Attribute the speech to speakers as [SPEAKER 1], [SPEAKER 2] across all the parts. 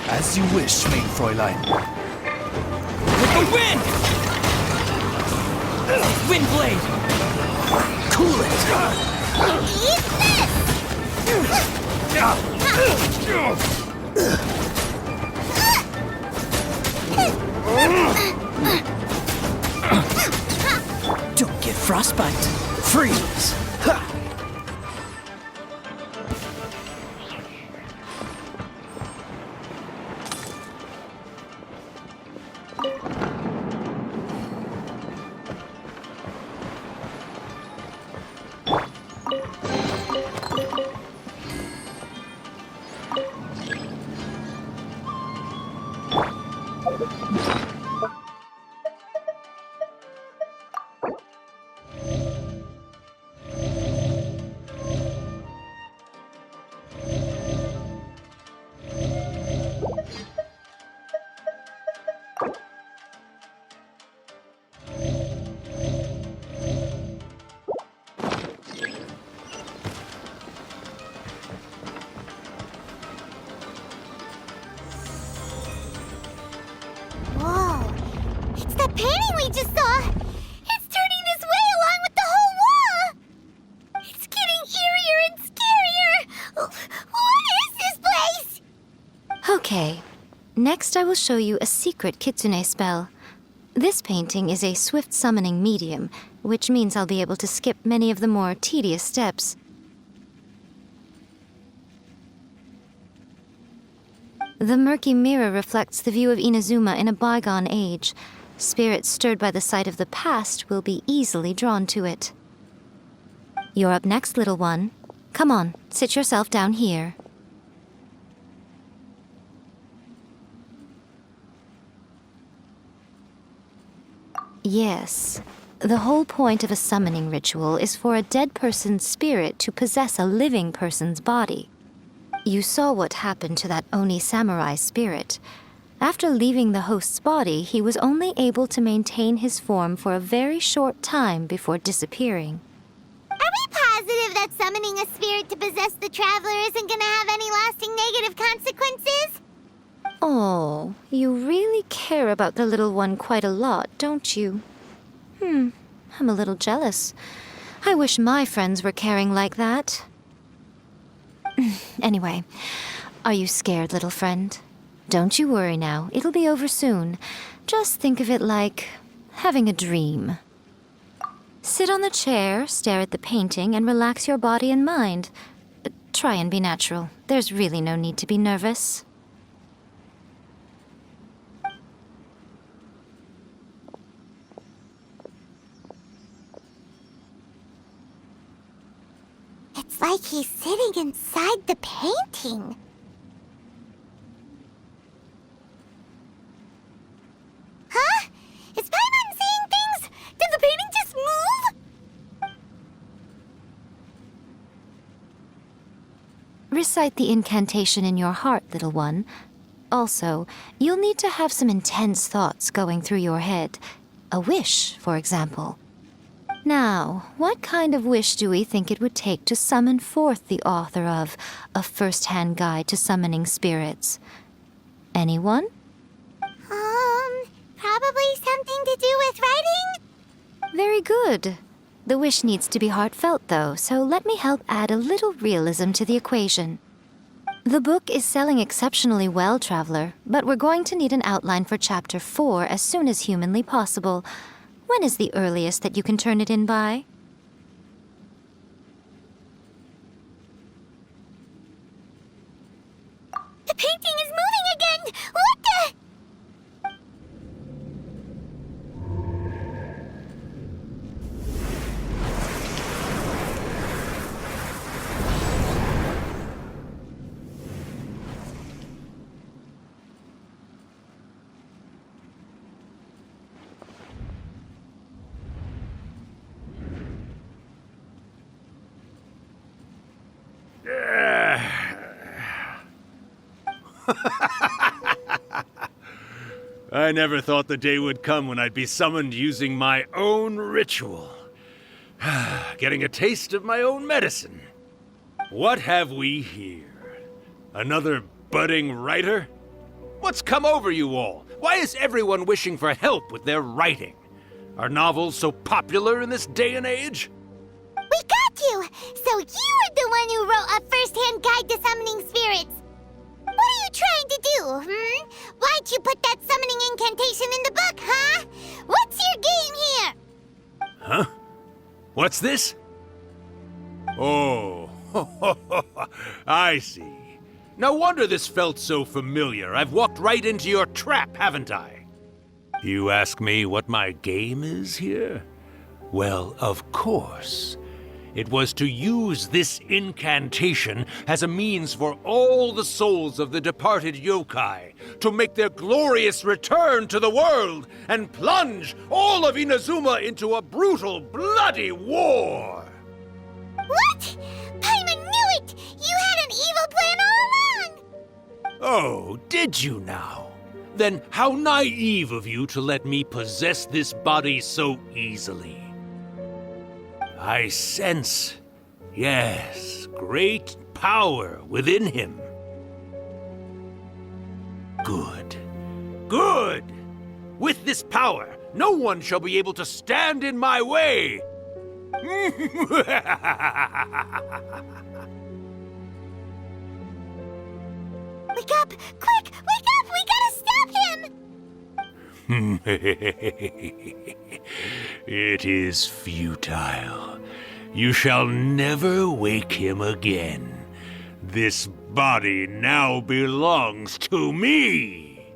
[SPEAKER 1] As you wish, main Fräulein.
[SPEAKER 2] With the wind! Wind blade! Cool it!
[SPEAKER 3] Eat
[SPEAKER 2] Don't get frostbite. Freeze! Ha!
[SPEAKER 3] Whoa! It's that painting we just saw! It's turning this way along with the whole wall! It's getting eerier and scarier! What is this place?
[SPEAKER 4] Okay. Next I will show you a secret kitsune spell. This painting is a swift summoning medium, which means I'll be able to skip many of the more tedious steps. The murky mirror reflects the view of Inazuma in a bygone age. Spirits stirred by the sight of the past will be easily drawn to it. You're up next, little one. Come on, sit yourself down here. Yes. The whole point of a summoning ritual is for a dead person's spirit to possess a living person's body. You saw what happened to that Oni samurai spirit. After leaving the host's body, he was only able to maintain his form for a very short time before disappearing.
[SPEAKER 3] Are we positive that summoning a spirit to possess the traveler isn't gonna have any lasting negative consequences?
[SPEAKER 4] Oh, you really care about the little one quite a lot, don't you? I'm a little jealous. I wish my friends were caring like that. Anyway, are you scared, little friend? Don't you worry now, it'll be over soon. Just think of it like having a dream. Sit on the chair, stare at the painting, and relax your body and mind. But try and be natural. There's really no need to be nervous.
[SPEAKER 3] It's like he's sitting inside the painting. Huh? Is Paimon seeing things? Did the painting just move?
[SPEAKER 4] Recite the incantation in your heart, little one. Also, you'll need to have some intense thoughts going through your head. A wish, for example. Now, what kind of wish do we think it would take to summon forth the author of A First-Hand Guide to Summoning Spirits? Anyone?
[SPEAKER 3] Probably something to do with writing?
[SPEAKER 4] Very good. The wish needs to be heartfelt, though, so let me help add a little realism to the equation. The book is selling exceptionally well, Traveler, but we're going to need an outline for Chapter 4 as soon as humanly possible. When is the earliest that you can turn it in by?
[SPEAKER 3] The painting is moving again! What the?
[SPEAKER 5] I never thought the day would come when I'd be summoned using my own ritual. Getting a taste of my own medicine. What have we here? Another budding writer? What's come over you all? Why is everyone wishing for help with their writing? Are novels so popular in this day and age?
[SPEAKER 3] We got you! So you are the one who wrote a first-hand guide to summoning spirits. What are you trying to do, Why'd you put that summoning incantation in the book, huh? What's your game here?
[SPEAKER 5] Huh? What's this? Oh, I see. No wonder this felt so familiar. I've walked right into your trap, haven't I? You ask me what my game is here? Well, of course. It was to use this incantation as a means for all the souls of the departed yokai to make their glorious return to the world and plunge all of Inazuma into a brutal, bloody war!
[SPEAKER 3] What? Paimon knew it! You had an evil plan all along!
[SPEAKER 5] Oh, did you now? Then how naive of you to let me possess this body so easily. I sense, yes, great power within him. Good. Good! With this power, no one shall be able to stand in my way!
[SPEAKER 3] Wake up! Quick! Wake up! We gotta stop him!
[SPEAKER 5] It is futile. You shall never wake him again. This body now belongs to me!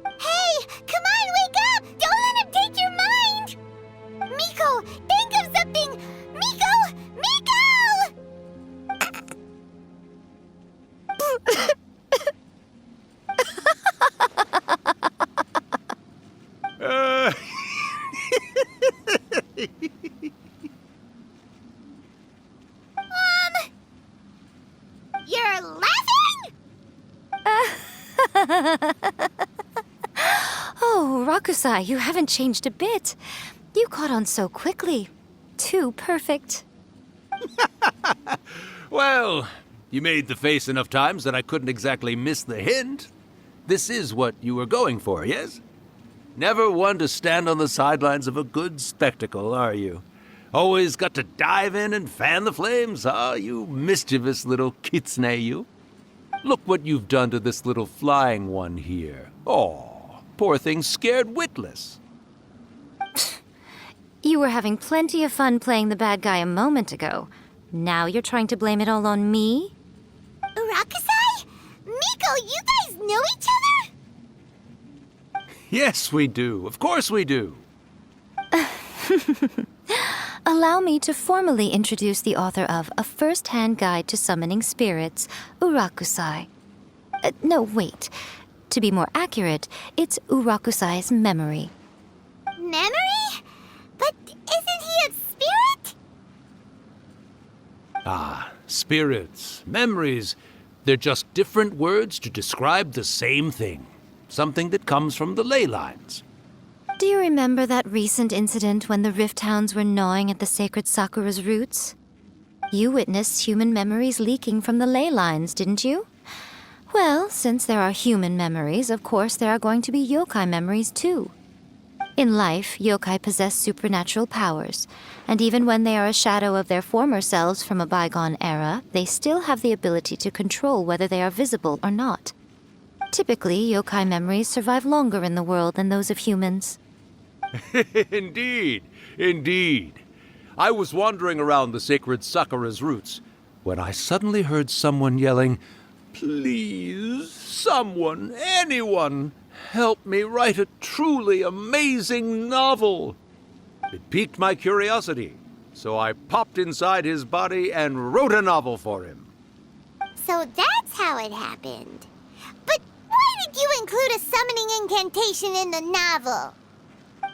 [SPEAKER 3] Hey! Come on, wake up! Don't let him take your mind! Miko, think of something! Miko! Miko! You're laughing?
[SPEAKER 4] Oh, Rakusai, you haven't changed a bit. You caught on so quickly. Too perfect.
[SPEAKER 5] Well, you made the face enough times that I couldn't exactly miss the hint. This is what you were going for, yes? Never one to stand on the sidelines of a good spectacle, are you? Always got to dive in and fan the flames, huh? You mischievous little kitsune, you. Look what you've done to this little flying one here. Oh, poor thing scared witless.
[SPEAKER 4] You were having plenty of fun playing the bad guy a moment ago. Now you're trying to blame it all on me?
[SPEAKER 3] Rakusai? Miko, you guys know each other?
[SPEAKER 5] Yes, we do. Of course we do.
[SPEAKER 4] Allow me to formally introduce the author of A First-Hand Guide to Summoning Spirits, Urakusai. No, wait. To be more accurate, it's Urakusai's memory.
[SPEAKER 3] Memory? But isn't he a spirit?
[SPEAKER 5] Ah, spirits, memories. They're just different words to describe the same thing. Something that comes from the ley lines.
[SPEAKER 4] Do you remember that recent incident when the Rift Hounds were gnawing at the sacred Sakura's roots? You witnessed human memories leaking from the ley lines, didn't you? Well, since there are human memories, of course there are going to be yokai memories too. In life, yokai possess supernatural powers, and even when they are a shadow of their former selves from a bygone era, they still have the ability to control whether they are visible or not. Typically, yokai memories survive longer in the world than those of humans.
[SPEAKER 5] Indeed, indeed. I was wandering around the sacred Sakura's roots when I suddenly heard someone yelling, "Please, someone, anyone, help me write a truly amazing novel." It piqued my curiosity, so I popped inside his body and wrote a novel for him.
[SPEAKER 3] So that's how it happened. But why did you include a summoning incantation in the novel?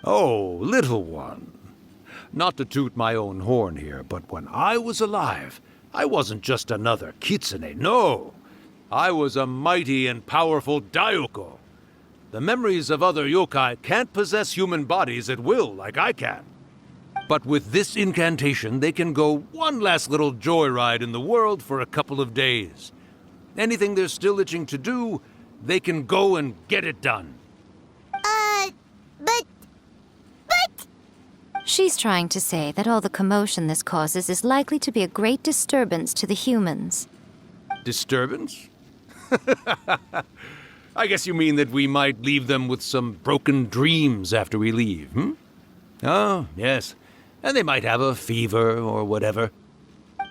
[SPEAKER 5] Oh, little one. Not to toot my own horn here, but when I was alive, I wasn't just another kitsune, no. I was a mighty and powerful daioko. The memories of other yokai can't possess human bodies at will like I can. But with this incantation, they can go one last little joyride in the world for a couple of days. Anything they're still itching to do, they can go and get it done.
[SPEAKER 3] But...
[SPEAKER 4] She's trying to say that all the commotion this causes is likely to be a great disturbance to the humans.
[SPEAKER 5] Disturbance? I guess you mean that we might leave them with some broken dreams after we leave, hmm? Oh, yes. And they might have a fever or whatever.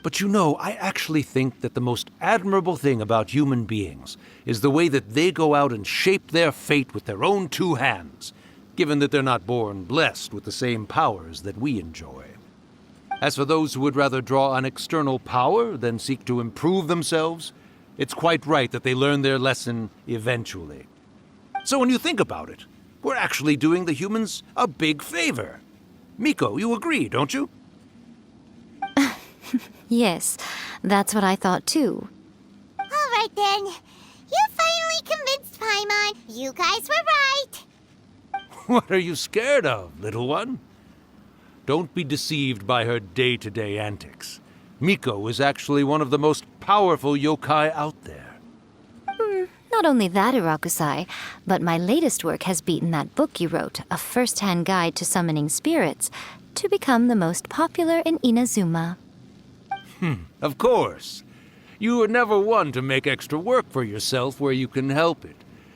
[SPEAKER 5] But you know, I actually think that the most admirable thing about human beings is the way that they go out and shape their fate with their own two hands, given that they're not born blessed with the same powers that we enjoy. As for those who would rather draw on external power than seek to improve themselves, it's quite right that they learn their lesson eventually. So when you think about it, we're actually doing the humans a big favor. Miko, you agree, don't you?
[SPEAKER 4] Yes, that's what I thought too.
[SPEAKER 3] All right then. You finally convinced Paimon. You guys were right.
[SPEAKER 5] What are you scared of, little one? Don't be deceived by her day-to-day antics. Miko is actually one of the most powerful yokai out there.
[SPEAKER 4] Not only that, Irakusai, but my latest work has beaten that book you wrote, A First-Hand Guide to Summoning Spirits, to become the most popular in Inazuma.
[SPEAKER 5] Of course. You were never one to make extra work for yourself where you can help it.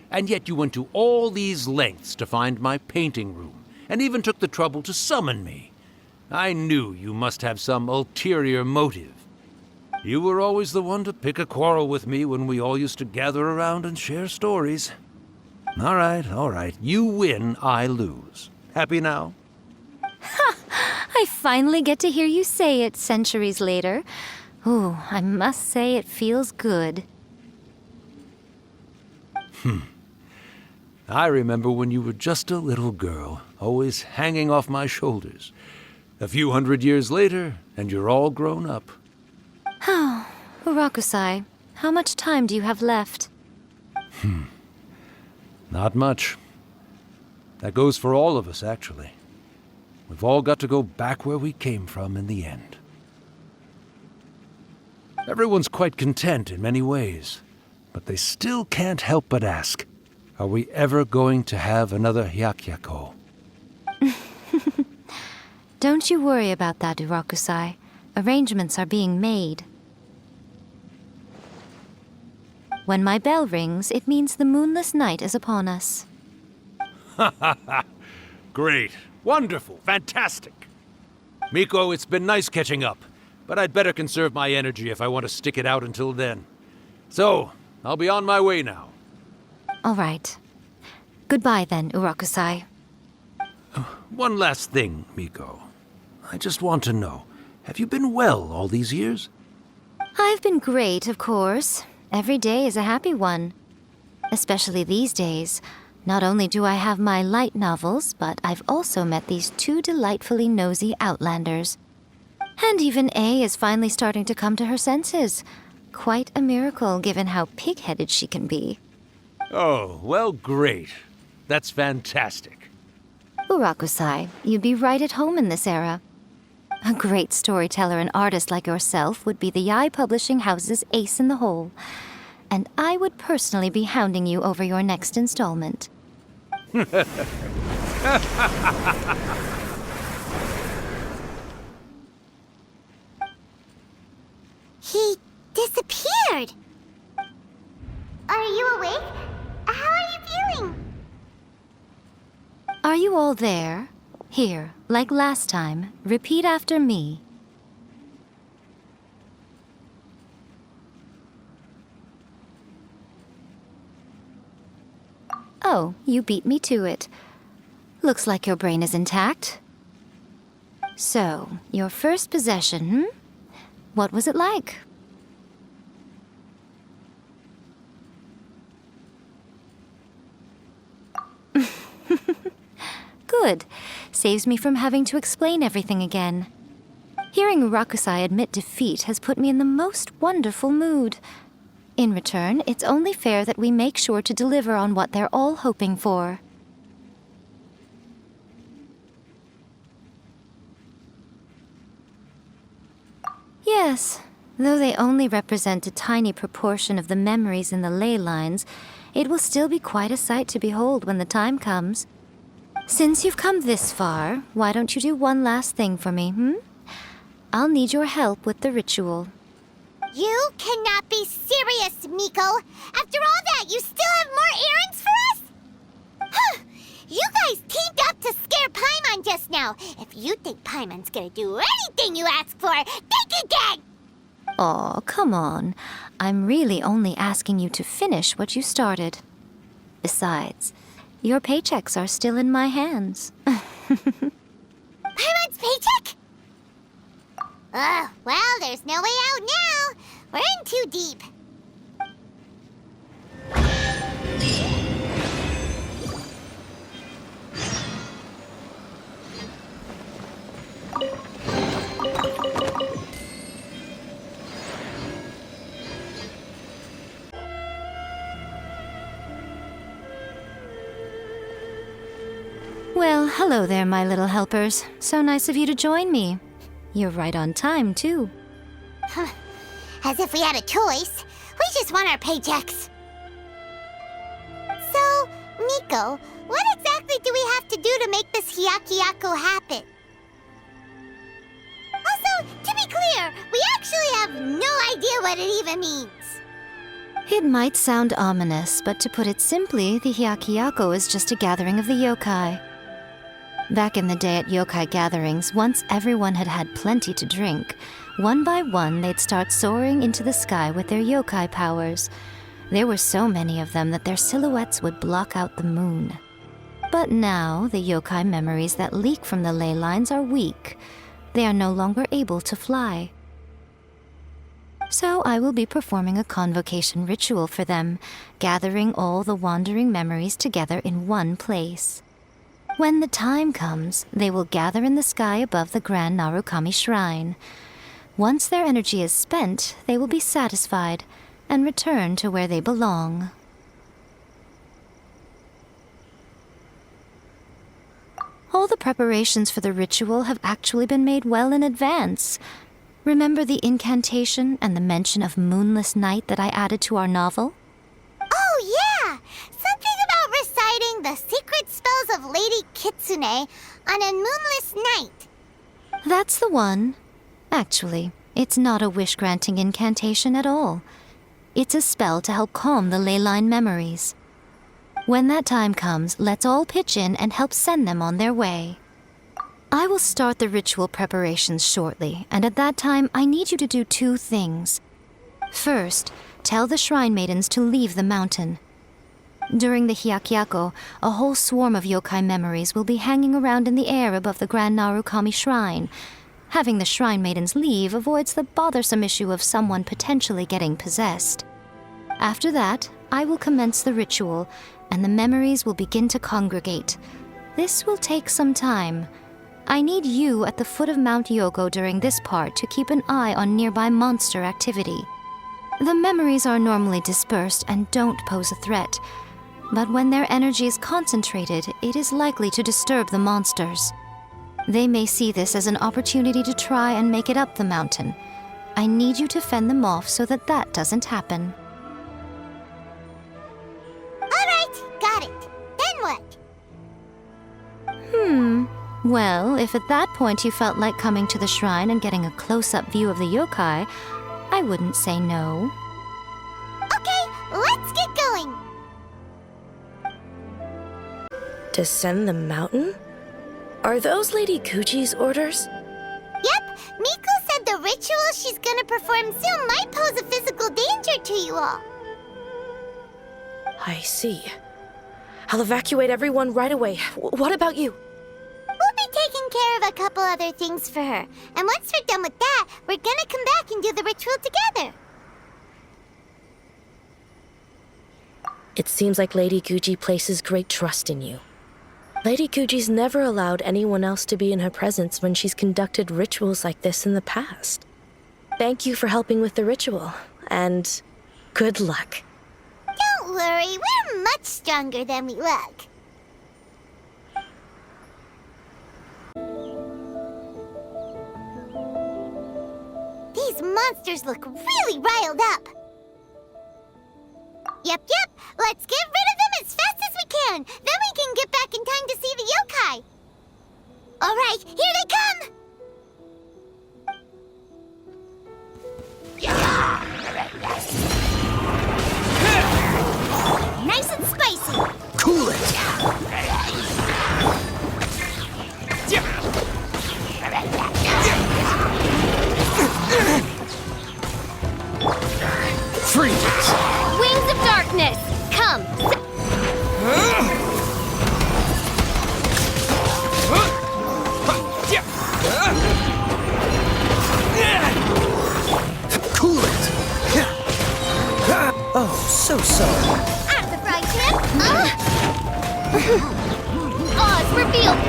[SPEAKER 5] And yet you went to all these lengths to find my painting room, and even took the trouble to summon me. I knew you must have some ulterior motive. You were always the one to pick a quarrel with me when we all used to gather around and share stories. All right. You win, I lose. Happy now?
[SPEAKER 4] I finally get to hear you say it centuries later. Ooh, I must say it feels good.
[SPEAKER 5] I remember when you were just a little girl, always hanging off my shoulders. A few hundred years later, and you're all grown up.
[SPEAKER 4] Urakusai, how much time do you have left?
[SPEAKER 5] Not much. That goes for all of us, actually. We've all got to go back where we came from in the end. Everyone's quite content in many ways, but they still can't help but ask, are we ever going to have another Hyakyako?
[SPEAKER 4] Don't you worry about that, Urakusai. Arrangements are being made. When my bell rings, it means the moonless night is upon us.
[SPEAKER 5] Great. Wonderful. Fantastic. Miko, it's been nice catching up, but I'd better conserve my energy if I want to stick it out until then. So, I'll be on my way now.
[SPEAKER 4] All right. Goodbye then, Urakusai.
[SPEAKER 5] One last thing, Miko. I just want to know, have you been well all these years?
[SPEAKER 4] I've been great, of course. Every day is a happy one. Especially these days. Not only do I have my light novels, but I've also met these two delightfully nosy outlanders. And even A is finally starting to come to her senses. Quite a miracle, given how pig-headed she can be.
[SPEAKER 5] Oh, well, great. That's fantastic.
[SPEAKER 4] Urakusai, you'd be right at home in this era. A great storyteller and artist like yourself would be the Yae Publishing House's ace in the hole. And I would personally be hounding you over your next installment.
[SPEAKER 3] He disappeared. Are you awake? How are you feeling?
[SPEAKER 4] Are you all there? Here, like last time, repeat after me. Oh, you beat me to it. Looks like your brain is intact. So, your first possession, What was it like? Good. Saves me from having to explain everything again. Hearing Rakusai admit defeat has put me in the most wonderful mood. In return, it's only fair that we make sure to deliver on what they're all hoping for. Yes, Though they only represent a tiny proportion of the memories in the ley lines, it will still be quite a sight to behold when the time comes. Since you've come this far, why don't you do one last thing for me, I'll need your help with the ritual.
[SPEAKER 3] You cannot be serious, Miko! After all that, you still have more errands for us? Huh! You guys teamed up to scare Paimon just now. If you think Paimon's gonna do anything you ask for, think again!
[SPEAKER 4] Aw, come on. I'm really only asking you to finish what you started. Besides, your paychecks are still in my hands.
[SPEAKER 3] Paimon's paycheck? Well, there's no way out now. We're in too deep.
[SPEAKER 4] Well, hello there, my little helpers. So nice of you to join me. You're right on time, too.
[SPEAKER 3] As if we had a choice. We just want our paychecks. So, Miko, what exactly do we have to do to make this Hyakyako happen? Also, to be clear, we actually have no idea what it even means.
[SPEAKER 4] It might sound ominous, but to put it simply, the Hyakyako is just a gathering of the yokai. Back in the day at yokai gatherings, once everyone had had plenty to drink, one by one they'd start soaring into the sky with their yokai powers. There were so many of them that their silhouettes would block out the moon. But now, the yokai memories that leak from the ley lines are weak. They are no longer able to fly. So I will be performing a convocation ritual for them, gathering all the wandering memories together in one place. When the time comes, they will gather in the sky above the Grand Narukami Shrine. Once their energy is spent, they will be satisfied and return to where they belong. All the preparations for the ritual have actually been made well in advance. Remember the incantation and the mention of moonless night that I added to our novel?
[SPEAKER 3] Oh, yeah! Something about reciting the secret spells of Lady Kitsune on a moonless night.
[SPEAKER 4] That's the one. Actually, it's not a wish-granting incantation at all. It's a spell to help calm the ley line memories. When that time comes, let's all pitch in and help send them on their way. I will start the ritual preparations shortly, and at that time, I need you to do two things. First, tell the shrine maidens to leave the mountain. During the Hyakyako, a whole swarm of yokai memories will be hanging around in the air above the Grand Narukami Shrine. Having the shrine maidens leave avoids the bothersome issue of someone potentially getting possessed. After that, I will commence the ritual, and the memories will begin to congregate. This will take some time. I need you at the foot of Mount Yogo during this part to keep an eye on nearby monster activity. The memories are normally dispersed and don't pose a threat, but when their energy is concentrated, it is likely to disturb the monsters. They may see this as an opportunity to try and make it up the mountain. I need you to fend them off so that that doesn't happen.
[SPEAKER 3] All right, got it. Then what?
[SPEAKER 4] Well, if at that point you felt like coming to the shrine and getting a close-up view of the yokai, I wouldn't say no.
[SPEAKER 3] Okay, let's get going.
[SPEAKER 6] Descend the mountain? Are those Lady Guji's orders?
[SPEAKER 3] Yep, Miko said the ritual she's gonna perform soon might pose a physical danger to you all.
[SPEAKER 6] I see. I'll evacuate everyone right away. What about you?
[SPEAKER 3] We'll be taking care of a couple other things for her. And once we're done with that, we're gonna come back and do the ritual together.
[SPEAKER 6] It seems like Lady Guji places great trust in you. Lady Guji's never allowed anyone else to be in her presence when she's conducted rituals like this in the past. Thank you for helping with the ritual, and good luck.
[SPEAKER 3] Don't worry, we're much stronger than we look. These monsters look really riled up. Yep. Let's get rid of them as fast as we can. Then we can get back in time to see the yokai. All right, here they come. Nice and spicy.
[SPEAKER 2] Cool it! Freeze!
[SPEAKER 3] Wings of darkness, come.
[SPEAKER 2] Cool it! Oh, so sorry.
[SPEAKER 3] Out of the frying pan. Oz revealed.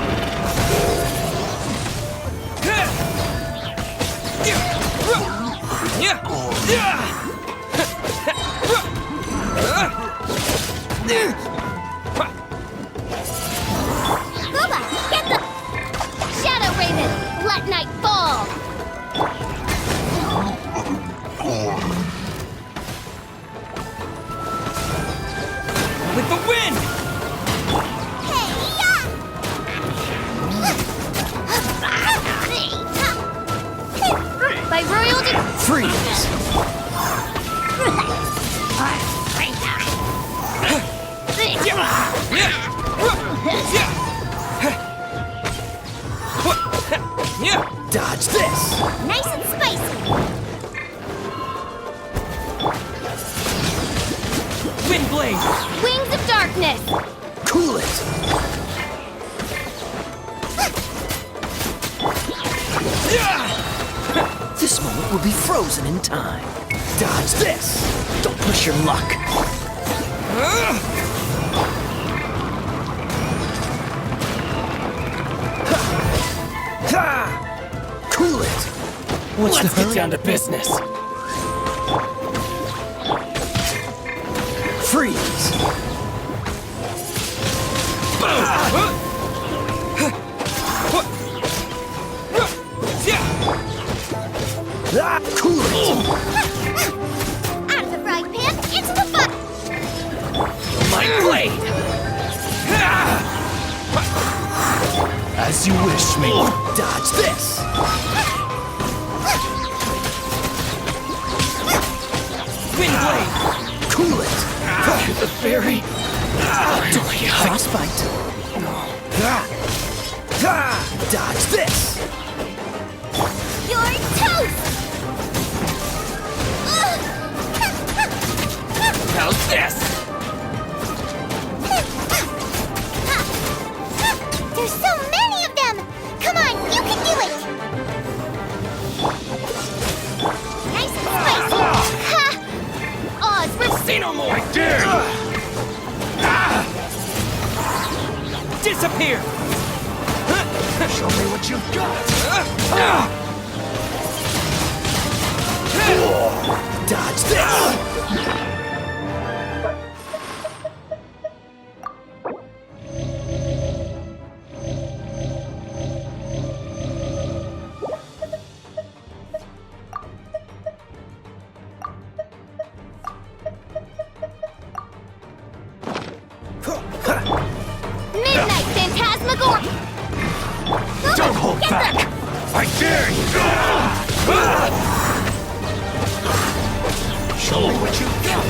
[SPEAKER 3] Booba, get the Shadow Raven. Let night fall.
[SPEAKER 2] With the wind!
[SPEAKER 3] By royalty.
[SPEAKER 2] Freeze! Dodge this!
[SPEAKER 3] Nice and spicy.
[SPEAKER 2] Wind blade!
[SPEAKER 3] Wings of darkness.
[SPEAKER 2] Cool it! This moment will be frozen in time. Dodge this! Don't push your luck. Cool it! What's Let's get down to business. Freeze! Cool it!
[SPEAKER 3] Out of the frying pan, into the fire.
[SPEAKER 2] My blade!
[SPEAKER 1] As you wish, Miko.
[SPEAKER 2] Dodge this! Wind blade! Cool it! The fairy! Don't get frostbite! Dodge this!
[SPEAKER 3] You're toast!
[SPEAKER 2] How's this?
[SPEAKER 3] There's so many of them! Come on, you can do it! Nice and spicy! Ha! Oz, we're
[SPEAKER 2] Say no more! Disappear!
[SPEAKER 1] Show me what you've got.
[SPEAKER 2] Dodge this!
[SPEAKER 3] Midnight Phantasmagor!
[SPEAKER 1] Don't hold
[SPEAKER 3] Get
[SPEAKER 1] back.
[SPEAKER 3] them!
[SPEAKER 1] I dare you. Show me what you've got.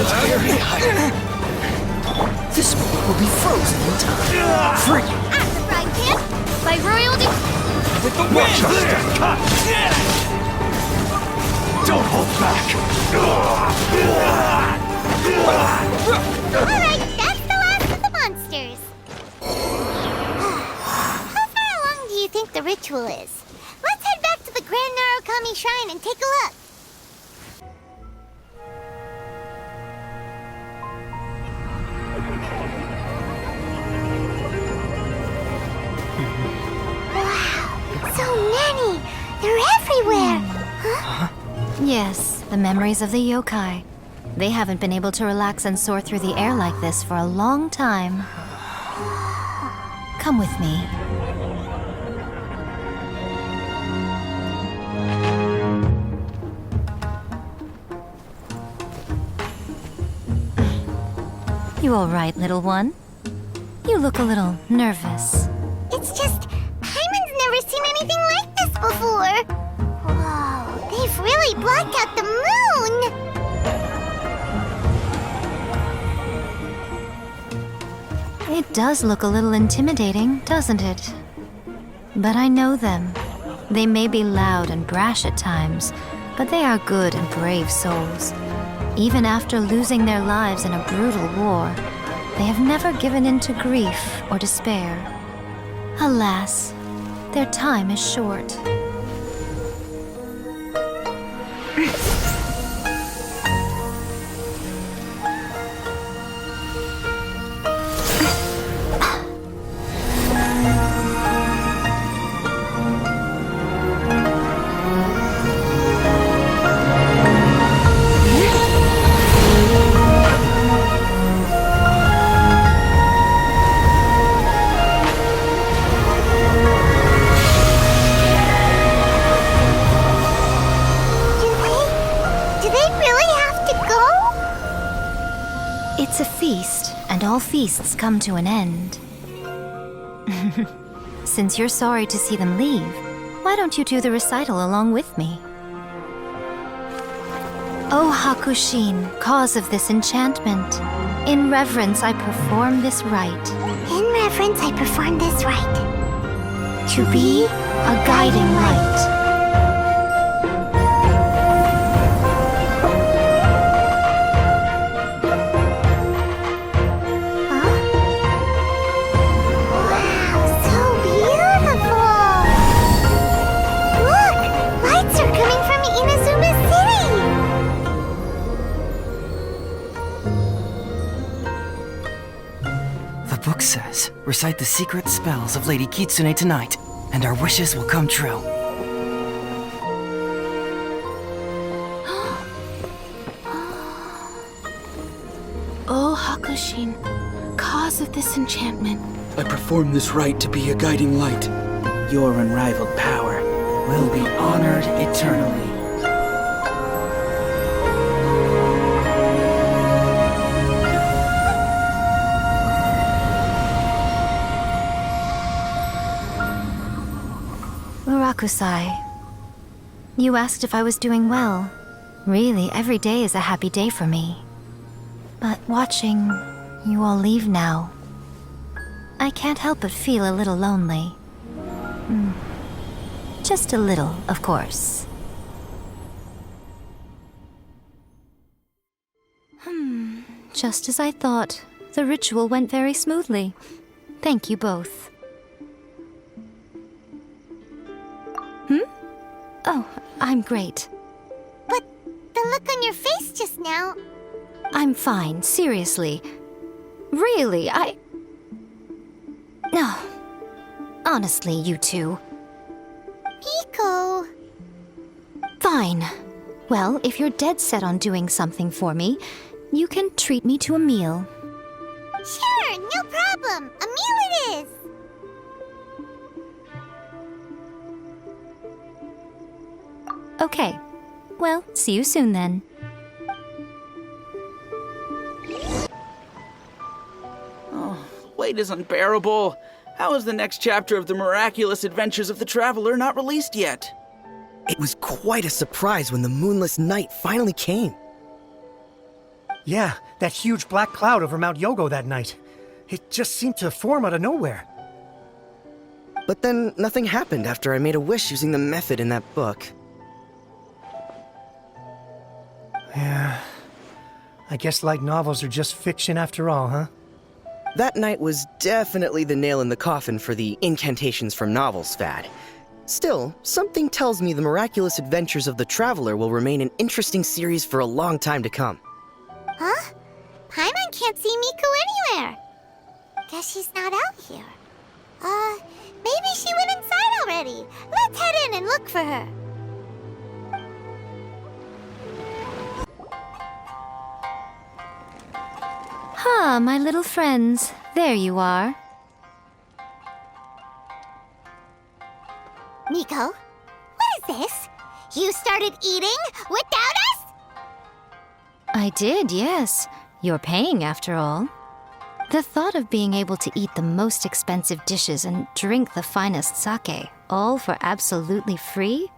[SPEAKER 2] This moment will be frozen in time. Free!
[SPEAKER 3] Out of the frying pan, by royalty.
[SPEAKER 2] With the
[SPEAKER 1] Watch
[SPEAKER 2] wind!
[SPEAKER 1] your step. Don't hold back.
[SPEAKER 3] Alright, that's the last of the monsters. How far along do you think the ritual is? Let's head back to the Grand Narukami Shrine and take a look. Wow, so many! They're everywhere! Huh?
[SPEAKER 4] Yes, the memories of the yokai. They haven't been able to relax and soar through the air like this for a long time. Come with me. You all right, little one? You look a little nervous.
[SPEAKER 3] It's just, Paimon's never seen anything like this before. Whoa, they've really blocked out the moon!
[SPEAKER 4] It does look a little intimidating, doesn't it? But I know them. They may be loud and brash at times, but they are good and brave souls. Even after losing their lives in a brutal war, they have never given in to grief or despair. Alas, their time is short.
[SPEAKER 3] Do they really have to go?
[SPEAKER 4] It's a feast, and all feasts come to an end. Since you're sorry to see them leave, why don't you do the recital along with me? O Hakushin, cause of this enchantment, in reverence I perform this rite.
[SPEAKER 3] In reverence, I perform this rite.
[SPEAKER 4] To be a guiding light.
[SPEAKER 3] Wow, so beautiful! Look! Lights are coming from Inazuma City!
[SPEAKER 2] The book says, recite the secret spells of Lady Kitsune tonight, and our wishes will come true.
[SPEAKER 6] O Hakushin, cause of this enchantment.
[SPEAKER 7] I perform this rite to be a guiding light.
[SPEAKER 2] Your unrivaled power will be honored eternally.
[SPEAKER 4] Murakusai, you asked if I was doing well. Really, every day is a happy day for me. But watching you all leave now, I can't help but feel a little lonely. Just a little, of course. Just as I thought, the ritual went very smoothly. Thank you both. Oh, I'm great.
[SPEAKER 3] But the look on your face just now...
[SPEAKER 4] I'm fine, seriously. Really, No. Honestly, you two.
[SPEAKER 3] Miko...
[SPEAKER 4] Fine. Well, if you're dead set on doing something for me, you can treat me to a meal.
[SPEAKER 3] Sure, no problem. A meal it is.
[SPEAKER 4] Okay. Well, see you soon then.
[SPEAKER 7] Wait is unbearable. How is the next chapter of the miraculous adventures of the traveler not released yet?
[SPEAKER 2] It was quite a surprise when the moonless night finally came.
[SPEAKER 1] Yeah, that huge black cloud over Mount Yogo that night. It just seemed to form out of nowhere.
[SPEAKER 2] But then nothing happened after I made a wish using the method in that book.
[SPEAKER 1] Yeah. I guess light novels are just fiction after all, huh?
[SPEAKER 2] That night was definitely the nail in the coffin for the incantations from novels fad. Still, something tells me the miraculous adventures of the traveler will remain an interesting series for a long time to come.
[SPEAKER 3] Huh? Paimon can't see Miko anywhere. Guess she's not out here. Maybe she went inside already. Let's head in and look for her.
[SPEAKER 4] Ah, my little friends. There you are.
[SPEAKER 3] Miko, what is this? You started eating without us?
[SPEAKER 4] I did, yes. You're paying after all. The thought of being able to eat the most expensive dishes and drink the finest sake, all for absolutely free?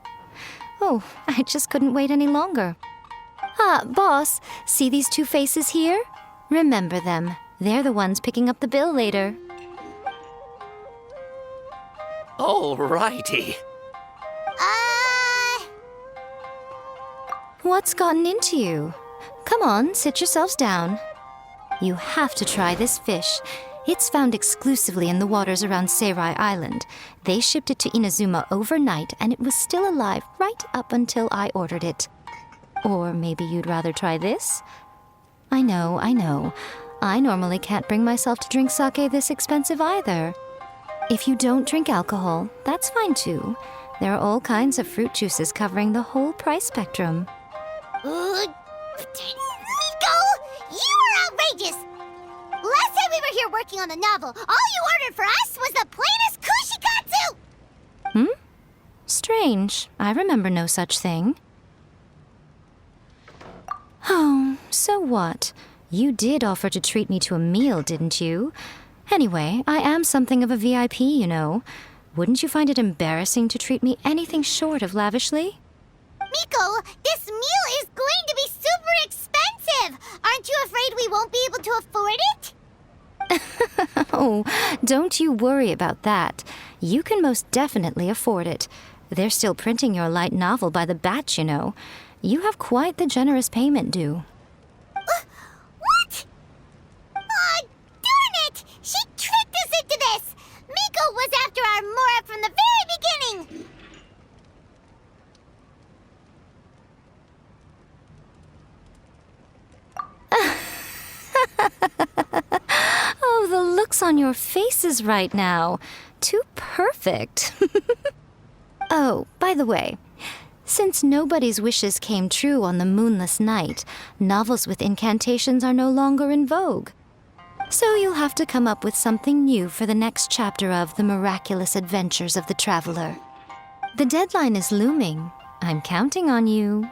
[SPEAKER 4] Oh, I just couldn't wait any longer. Ah, boss, see these two faces here? Remember them. They're the ones picking up the bill later.
[SPEAKER 8] Alrighty.
[SPEAKER 4] What's gotten into you? Come on, sit yourselves down. You have to try this fish. It's found exclusively in the waters around Seirai Island. They shipped it to Inazuma overnight, and it was still alive right up until I ordered it. Or maybe you'd rather try this? I know. I normally can't bring myself to drink sake this expensive either. If you don't drink alcohol, that's fine too. There are all kinds of fruit juices covering the whole price spectrum.
[SPEAKER 3] Miko! You are outrageous! Last time we were here working on the novel, all you ordered for us was the plainest kushikatsu!
[SPEAKER 4] Strange. I remember no such thing. Oh, so what? You did offer to treat me to a meal, didn't you? Anyway, I am something of a VIP, you know. Wouldn't you find it embarrassing to treat me anything short of lavishly?
[SPEAKER 3] Miko, this meal is going to be super expensive! Aren't you afraid we won't be able to afford it?
[SPEAKER 4] Oh, don't you worry about that. You can most definitely afford it. They're still printing your light novel by the batch, you know. You have quite the generous payment due.
[SPEAKER 3] What? Aw, darn it! She tricked us into this! Miko was after our Mora from the very beginning!
[SPEAKER 4] Oh, the looks on your faces right now. Too perfect. Oh, by the way, since nobody's wishes came true on the moonless night, novels with incantations are no longer in vogue. So you'll have to come up with something new for the next chapter of The Miraculous Adventures of the Traveler. The deadline is looming. I'm counting on you.